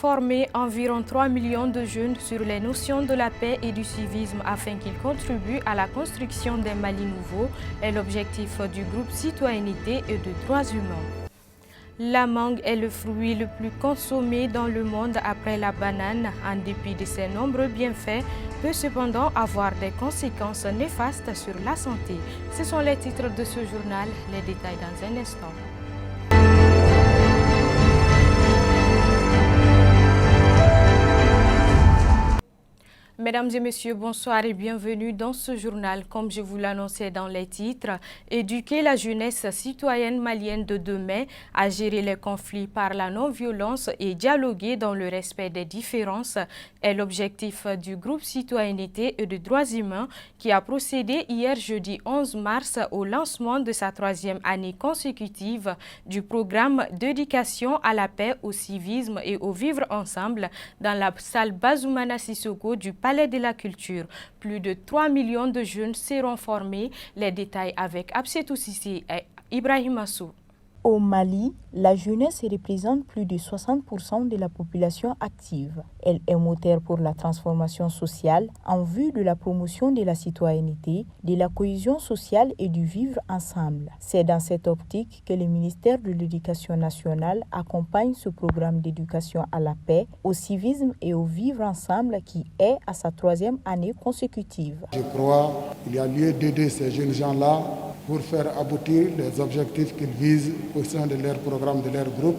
former environ 3 millions de jeunes sur les notions de la paix et du civisme afin qu'ils contribuent à la construction d'un Mali nouveau est l'objectif du groupe Citoyenneté et de droits humains. La mangue est le fruit le plus consommé dans le monde après la banane. En dépit de ses nombreux bienfaits, peut cependant avoir des conséquences néfastes sur la santé. Ce sont les titres de ce journal, les détails dans un instant. Mesdames et messieurs, bonsoir et bienvenue dans ce journal. Comme je vous l'annonçais dans les titres, éduquer la jeunesse citoyenne malienne de demain à gérer les conflits par la non-violence et dialoguer dans le respect des différences est l'objectif du groupe Citoyenneté et de droits humains qui a procédé hier jeudi 11 mars au lancement de sa 3e année consécutive du programme d'éducation à la paix, au civisme et au vivre ensemble dans la salle Bazoumana Sissoko du Palais de la Culture. Plus de 3 millions de jeunes seront formés. Les détails avec Absetou Sissi et Ibrahim Assou. Au Mali, la jeunesse représente plus de 60% de la population active. Elle est moteur pour la transformation sociale en vue de la promotion de la citoyenneté, de la cohésion sociale et du vivre ensemble. C'est dans cette optique que le ministère de l'Éducation nationale accompagne ce programme d'éducation à la paix, au civisme et au vivre ensemble qui est à sa 3e année consécutive. Je crois qu'il y a lieu d'aider ces jeunes gens-là pour faire aboutir les objectifs qu'ils visent au sein de leur programme, de leur groupe,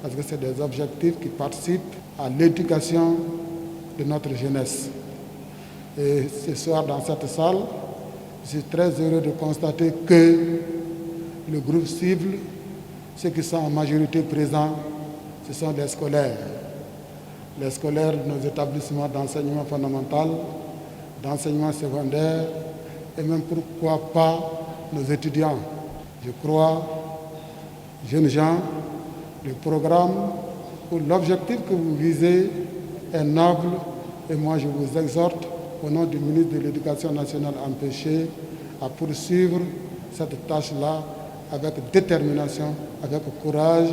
parce que c'est des objectifs qui participent à l'éducation de notre jeunesse. Et ce soir, dans cette salle, je suis très heureux de constater que le groupe cible, ceux qui sont en majorité présents, ce sont des scolaires. Les scolaires de nos établissements d'enseignement fondamental, d'enseignement secondaire, et même pourquoi pas nos étudiants. Je crois, jeunes gens, le programme ou l'objectif que vous visez est noble et moi je vous exhorte au nom du ministre de l'Éducation nationale empêché à poursuivre cette tâche-là avec détermination, avec courage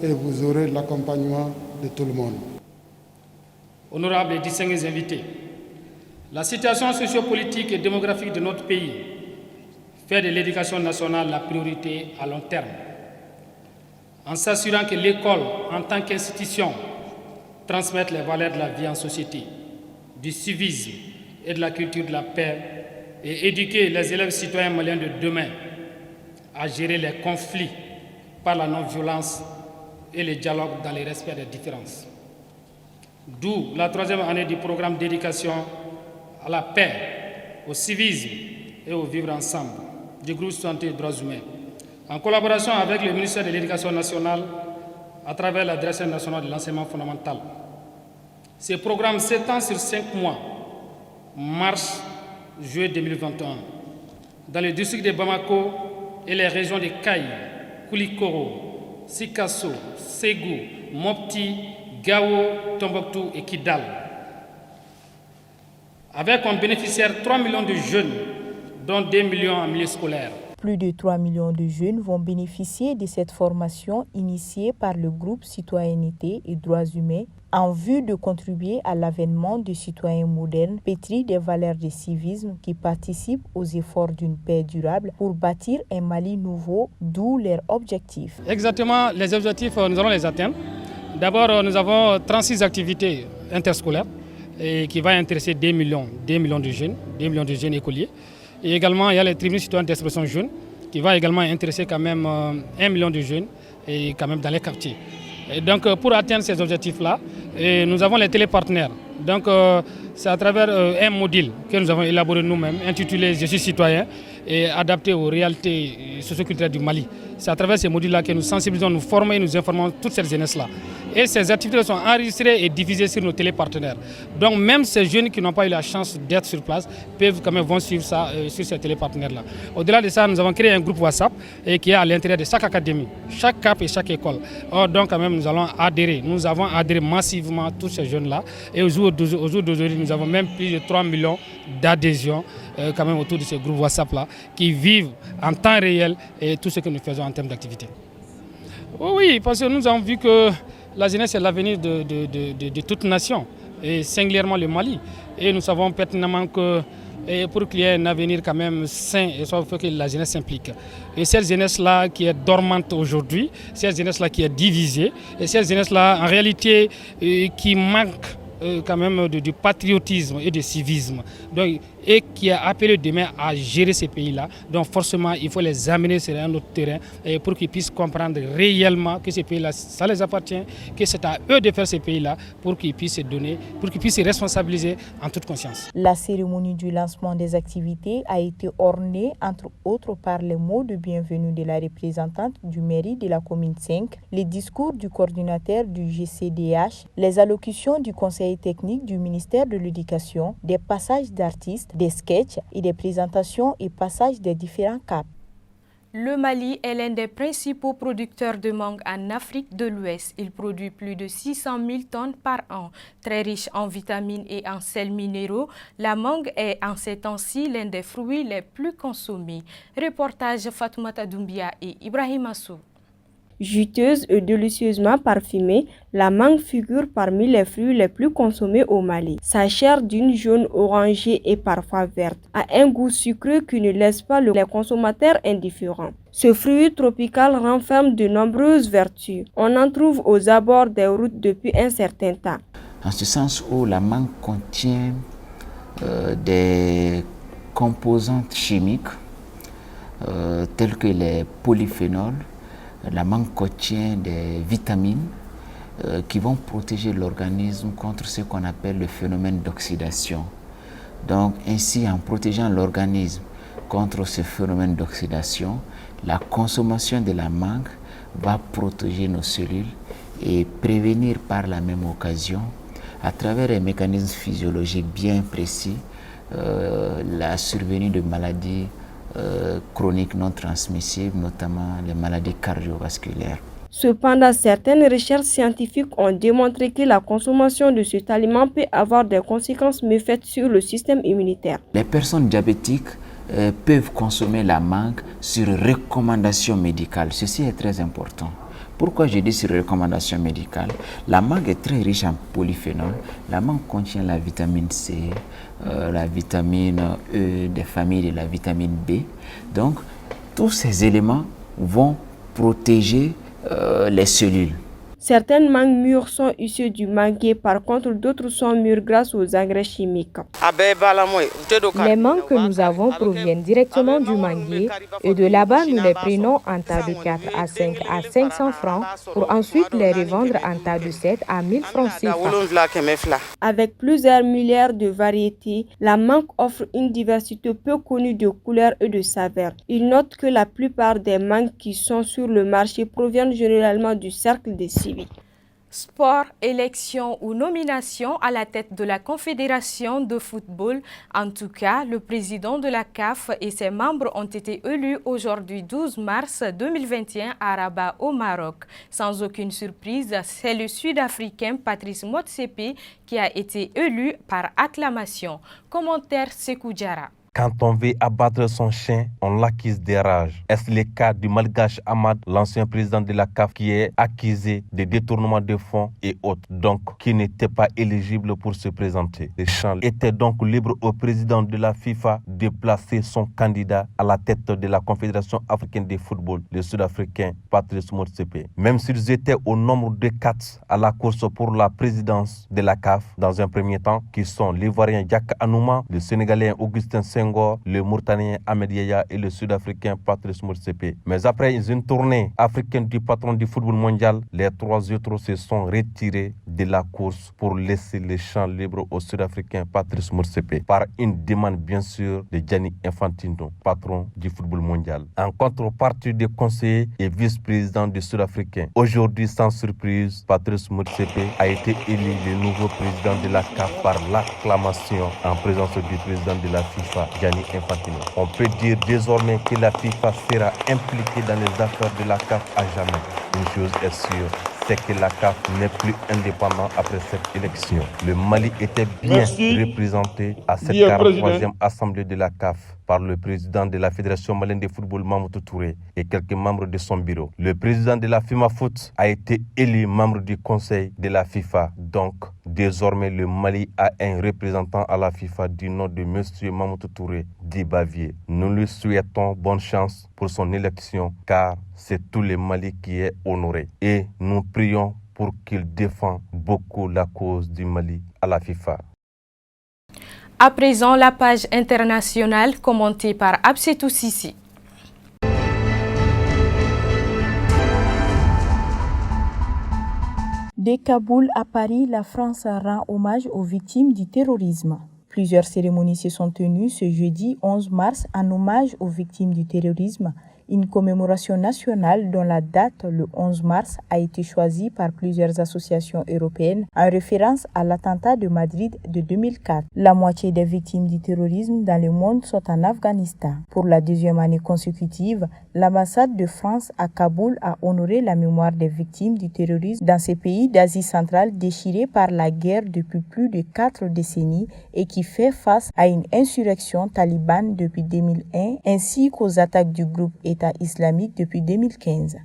et vous aurez l'accompagnement de tout le monde. Honorables et distingués invités, la situation sociopolitique et démographique de notre pays fait de l'éducation nationale la priorité à long terme, en s'assurant que l'école, en tant qu'institution, transmette les valeurs de la vie en société, du civisme et de la culture de la paix, et éduquer les élèves citoyens maliens de demain à gérer les conflits par la non-violence et le dialogue dans le respect des différences. D'où la 3e année du programme d'éducation à la paix, au civisme et au vivre ensemble du groupe Santé et droits humains, en collaboration avec le ministère de l'Éducation nationale à travers la Direction nationale de l'enseignement fondamental. Ce programme s'étend sur 5 mois, mars-juillet 2021, dans le district de Bamako et les régions de Kaï, Koulikoro, Sikasso, Ségou, Mopti, Gao, Tombouctou et Kidal. Avec en bénéficiaire 3 millions de jeunes, dont 2 millions en milieu scolaire. Plus de 3 millions de jeunes vont bénéficier de cette formation initiée par le groupe Citoyenneté et droits humains en vue de contribuer à l'avènement de citoyens modernes pétris des valeurs de civisme qui participent aux efforts d'une paix durable pour bâtir un Mali nouveau, d'où leur objectif. Exactement, les objectifs, nous allons les atteindre. D'abord, nous avons 36 activités interscolaires et qui vont intéresser 2 millions de jeunes écoliers. Et également, il y a les tribunaux citoyens d'expression jeune qui va également intéresser quand même 1 million de jeunes et quand même dans les quartiers. Et donc, pour atteindre ces objectifs-là, nous avons les télépartenaires. Donc, c'est à travers un module que nous avons élaboré nous-mêmes, intitulé « Je suis citoyen » et adapté aux réalités socioculturelles du Mali. C'est à travers ces modules-là que nous sensibilisons, nous formons et nous informons toute cette jeunesse-là. Et ces activités sont enregistrées et diffusées sur nos télépartenaires. Donc même ces jeunes qui n'ont pas eu la chance d'être sur place peuvent quand même suivre ça sur ces télépartenaires-là. Au-delà de ça, nous avons créé un groupe WhatsApp qui est à l'intérieur de chaque académie, chaque CAP et chaque école. Donc quand même nous allons adhérer. Nous avons adhéré massivement tous ces jeunes-là. Et au jour d'aujourd'hui, nous avons même plus de 3 millions d'adhésions quand même autour de ces groupes WhatsApp-là qui vivent en temps réel et tout ce que nous faisons en termes d'activité. Oui, parce que nous avons vu que La jeunesse, c'est l'avenir de toute nation, et singulièrement le Mali. Et nous savons pertinemment que pour qu'il y ait un avenir quand même sain, il faut que la jeunesse s'implique. Et cette jeunesse-là qui est dormante aujourd'hui, cette jeunesse-là qui est divisée, et cette jeunesse-là en réalité qui manque quand même du patriotisme et du civisme, donc, et qui a appelé demain à gérer ces pays-là. Donc forcément, il faut les amener sur un autre terrain pour qu'ils puissent comprendre réellement que ces pays-là, ça les appartient, que c'est à eux de faire ces pays-là pour qu'ils puissent se donner, pour qu'ils puissent se responsabiliser en toute conscience. La cérémonie du lancement des activités a été ornée, entre autres, par les mots de bienvenue de la représentante du mairie de la commune 5, les discours du coordinateur du GCDH, les allocutions du conseil technique du ministère de l'Éducation, des passages d'artistes, des sketchs et des présentations et passages des différents caps. Le Mali est l'un des principaux producteurs de mangue en Afrique de l'Ouest. Il produit plus de 600 000 tonnes par an. Très riche en vitamines et en sels minéraux, la mangue est en ces temps-ci l'un des fruits les plus consommés. Reportage Fatoumata Doumbia et Ibrahim Assou. Juteuse et délicieusement parfumée, la mangue figure parmi les fruits les plus consommés au Mali. Sa chair d'une jaune orangée et parfois verte a un goût sucré qui ne laisse pas les consommateurs indifférents. Ce fruit tropical renferme de nombreuses vertus. On en trouve aux abords des routes depuis un certain temps. En ce sens où la mangue contient des composantes chimiques telles que les polyphénols. La mangue contient des vitamines qui vont protéger l'organisme contre ce qu'on appelle le phénomène d'oxydation. Donc ainsi, en protégeant l'organisme contre ce phénomène d'oxydation, la consommation de la mangue va protéger nos cellules et prévenir par la même occasion, à travers un mécanisme physiologique bien précis, la survenue de maladies chroniques non transmissibles, notamment les maladies cardiovasculaires. Cependant, certaines recherches scientifiques ont démontré que la consommation de cet aliment peut avoir des conséquences méfaites sur le système immunitaire. Les personnes diabétiques peuvent consommer la mangue sur recommandation médicale. Ceci est très important. Pourquoi je dis sur recommandation médicale? La mangue est très riche en polyphénol. La mangue contient la vitamine C, la vitamine E des familles de la vitamine B. Donc, tous ces éléments vont protéger les cellules. Certaines mangues mûres sont issues du manguier, par contre d'autres sont mûres grâce aux engrais chimiques. Les mangues que nous avons proviennent directement du manguier et de là-bas nous les prenons en tas de 4 à 5 à 500 francs pour ensuite les revendre en tas de 7 à 1000 francs CFA. Avec plusieurs milliards de variétés, la mangue offre une diversité peu connue de couleurs et de saveurs. Il note que la plupart des mangues qui sont sur le marché proviennent généralement du cercle des civils. Sport, élection ou nomination à la tête de la Confédération de football. En tout cas, le président de la CAF et ses membres ont été élus aujourd'hui 12 mars 2021 à Rabat au Maroc. Sans aucune surprise, c'est le Sud-Africain Patrice Motsepe qui a été élu par acclamation. Commentaire Sekou Diarra. Quand on veut abattre son chien, on l'accuse des rages. Est-ce le cas du Malgache Ahmad, l'ancien président de la CAF, qui est accusé de détournement de fonds et autres, donc qui n'était pas éligible pour se présenter? Le champ était donc libre au président de la FIFA de placer son candidat à la tête de la Confédération africaine de football, le Sud-Africain Patrice Motsepe. Même s'ils étaient au nombre de 4 à la course pour la présidence de la CAF, dans un premier temps, qui sont l'Ivoirien Jack Anouma, le Sénégalais Augustin Senghor, le Mauritanien Ahmed Yaya et le Sud-Africain Patrice Motsepe. Mais après une tournée africaine du patron du football mondial, les 3 autres se sont retirés de la course pour laisser le champ libre au Sud-Africain Patrice Motsepe, par une demande bien sûr de Gianni Infantino, patron du football mondial, en contrepartie des conseillers et vice-présidents du Sud-Africain. Aujourd'hui, sans surprise, Patrice Motsepe a été élu le nouveau président de la CAF par l'acclamation en présence du président de la FIFA, Gianni Infantino. On peut dire désormais que la FIFA sera impliquée dans les affaires de la CAF à jamais. Une chose est sûre, c'est que la CAF n'est plus indépendante après cette élection. Le Mali était bien représenté à cette 43e assemblée de la CAF par le président de la Fédération malienne de football, Mamadou Touré, et quelques membres de son bureau. Le président de la FIFA Foot a été élu membre du conseil de la FIFA. Donc, désormais, le Mali a un représentant à la FIFA du nom de M. Mamadou Touré dit Bavier. Nous lui souhaitons bonne chance pour son élection, car c'est tout le Mali qui est honoré. Et nous prions pour qu'il défende beaucoup la cause du Mali à la FIFA. À présent, la page internationale commentée par Absetou Sissi. De Kaboul à Paris, la France rend hommage aux victimes du terrorisme. Plusieurs cérémonies se sont tenues ce jeudi 11 mars en hommage aux victimes du terrorisme. Une commémoration nationale dont la date, le 11 mars, a été choisie par plusieurs associations européennes en référence à l'attentat de Madrid de 2004. La moitié des victimes du terrorisme dans le monde sont en Afghanistan. Pour la deuxième année consécutive, l'ambassade de France à Kaboul a honoré la mémoire des victimes du terrorisme dans ces pays d'Asie centrale déchirés par la guerre depuis plus de 4 décennies et qui fait face à une insurrection talibane depuis 2001 ainsi qu'aux attaques du groupe État islamique depuis 2015.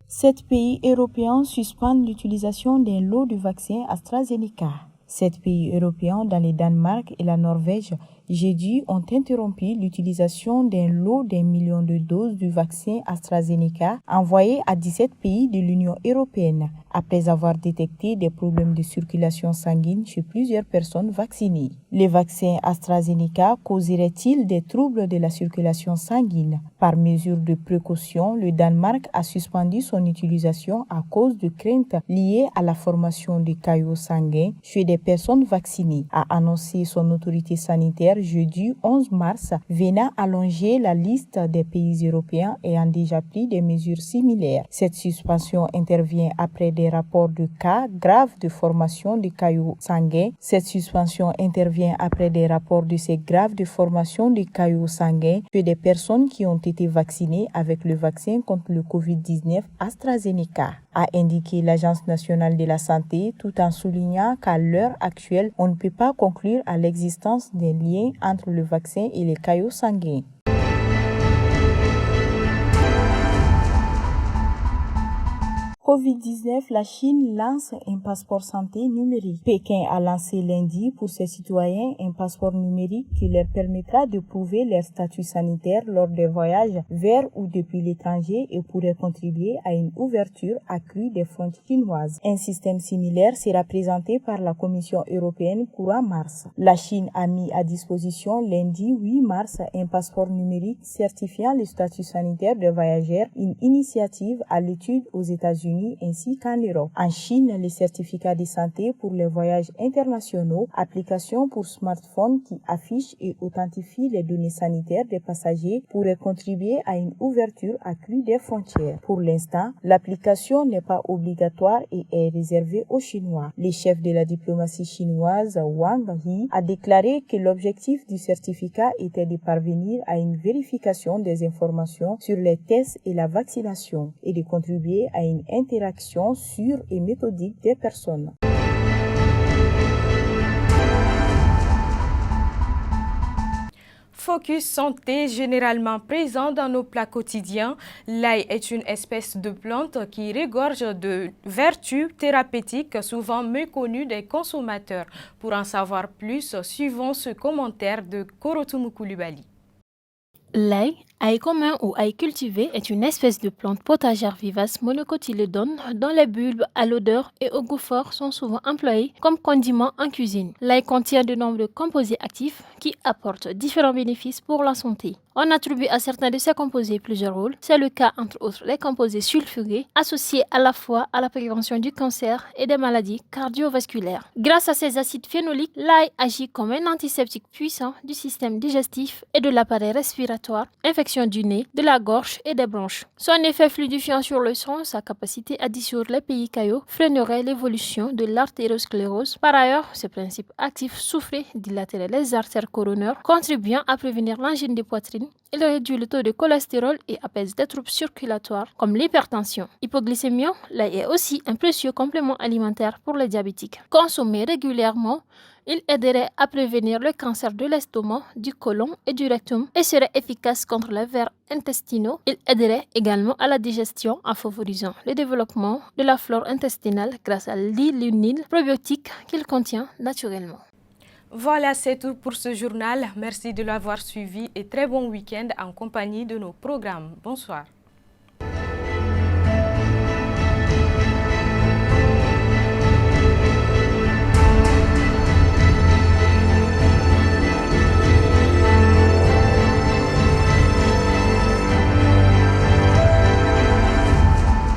Sept pays européens suspendent l'utilisation d'un lot de vaccins AstraZeneca. 7 pays européens, dans le Danemark et la Norvège, jeudi ont interrompu l'utilisation d'un lot d'1 million de doses du vaccin AstraZeneca envoyé à 17 pays de l'Union européenne, après avoir détecté des problèmes de circulation sanguine chez plusieurs personnes vaccinées. Les vaccins AstraZeneca causeraient-ils des troubles de la circulation sanguine? Par mesure de précaution, le Danemark a suspendu son utilisation à cause de craintes liées à la formation de caillots sanguins chez des personnes vaccinées, a annoncé son autorité sanitaire jeudi 11 mars, venant allonger la liste des pays européens ayant déjà pris des mesures similaires. Cette suspension intervient après des rapports de cas graves de formation de caillots sanguins. Cette suspension intervient après des rapports de ces graves de formation de caillots sanguins chez des personnes qui ont été vaccinées avec le vaccin contre le Covid-19 AstraZeneca, a indiqué l'Agence nationale de la santé, tout en soulignant qu'à l'heure actuelle, on ne peut pas conclure à l'existence d'un lien entre le vaccin et les caillots sanguins. Covid-19, la Chine lance un passeport santé numérique. Pékin a lancé lundi pour ses citoyens un passeport numérique qui leur permettra de prouver leur statut sanitaire lors des voyages vers ou depuis l'étranger et pourrait contribuer à une ouverture accrue des frontières chinoises. Un système similaire sera présenté par la Commission européenne courant mars. La Chine a mis à disposition lundi 8 mars un passeport numérique certifiant le statut sanitaire des voyageurs, une initiative à l'étude aux États-Unis ainsi qu'en Europe. En Chine, les certificats de santé pour les voyages internationaux, application pour smartphone qui affiche et authentifie les données sanitaires des passagers, pourraient contribuer à une ouverture accrue des frontières. Pour l'instant, l'application n'est pas obligatoire et est réservée aux Chinois. Le chef de la diplomatie chinoise, Wang Yi, a déclaré que l'objectif du certificat était de parvenir à une vérification des informations sur les tests et la vaccination et de contribuer à une interaction sûre et méthodique des personnes. Focus santé généralement présent dans nos plats quotidiens. L'ail est une espèce de plante qui regorge de vertus thérapeutiques souvent méconnues des consommateurs. Pour en savoir plus, suivons ce commentaire de Korotoumou Koulibaly. L'ail, ail commun ou ail cultivé, est une espèce de plante potagère vivace monocotylédone dont les bulbes à l'odeur et au goût fort sont souvent employés comme condiment en cuisine. L'ail contient de nombreux composés actifs qui apportent différents bénéfices pour la santé. On attribue à certains de ces composés plusieurs rôles. C'est le cas entre autres des composés sulfurés associés à la fois à la prévention du cancer et des maladies cardiovasculaires. Grâce à ces acides phénoliques, l'ail agit comme un antiseptique puissant du système digestif et de l'appareil respiratoire, infection du nez, de la gorge et des bronches. Son effet fluidifiant sur le sang, sa capacité à dissoudre les pays caillots freinerait l'évolution de l'artériosclérose. Par ailleurs, ce principe actif souffrait dilater les artères coronaires, contribuant à prévenir l'angine de poitrine, Il réduit le taux de cholestérol et apaise des troubles circulatoires comme l'hypertension. Hypoglycémie, l'ail est aussi un précieux complément alimentaire pour les diabétiques. Consommé régulièrement, il aiderait à prévenir le cancer de l'estomac, du côlon et du rectum et serait efficace contre les vers intestinaux. Il aiderait également à la digestion en favorisant le développement de la flore intestinale grâce à l'ilunide probiotique qu'il contient naturellement. Voilà, c'est tout pour ce journal. Merci de l'avoir suivi et très bon week-end en compagnie de nos programmes. Bonsoir.